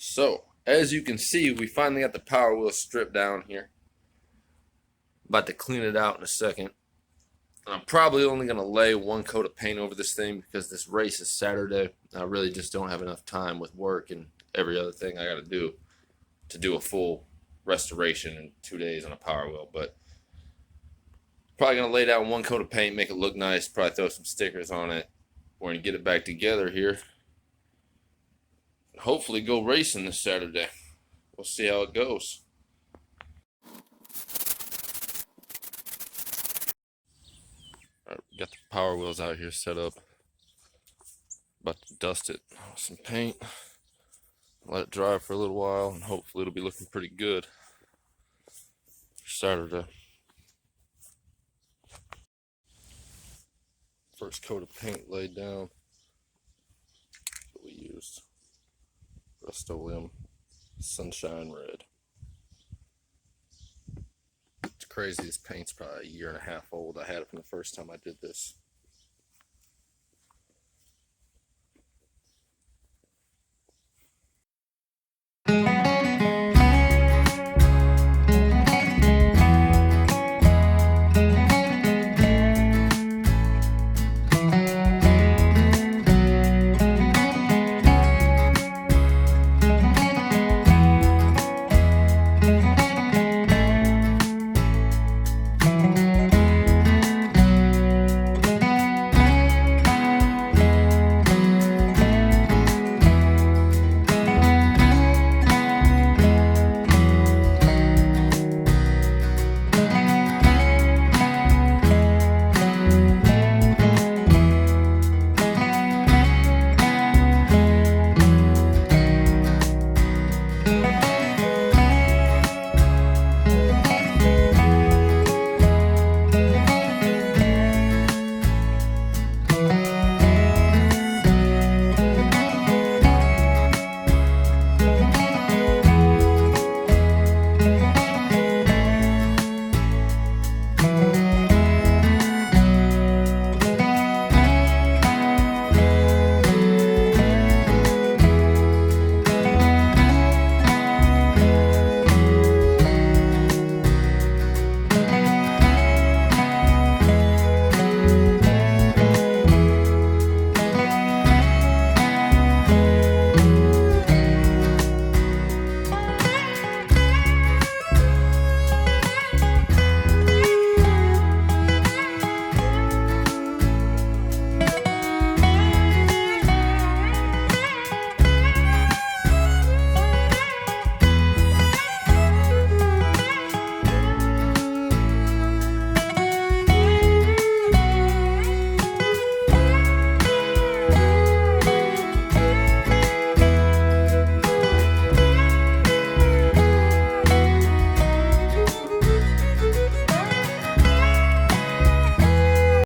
So, as you can see, we finally got the Power Wheel stripped down here. About to clean it out in a second. And I'm probably only going to lay one coat of paint over this thing because this race is Saturday. I really just don't have enough time with work and every other thing I got to do a full restoration in 2 days on a Power Wheel. But probably going to lay down one coat of paint, make it look nice, probably throw some stickers on it. We're going to get it back together here. Hopefully go racing this Saturday. We'll see how it goes. All right, we got the Power Wheels out here set up. About to dust it with some paint. Let it dry for a little while, and hopefully it'll be looking pretty good for Saturday. First coat of paint laid down. What we used. Rust-Oleum Sunshine Red. It's crazy, this paint's probably a year and a half old. I had it from the first time I did this.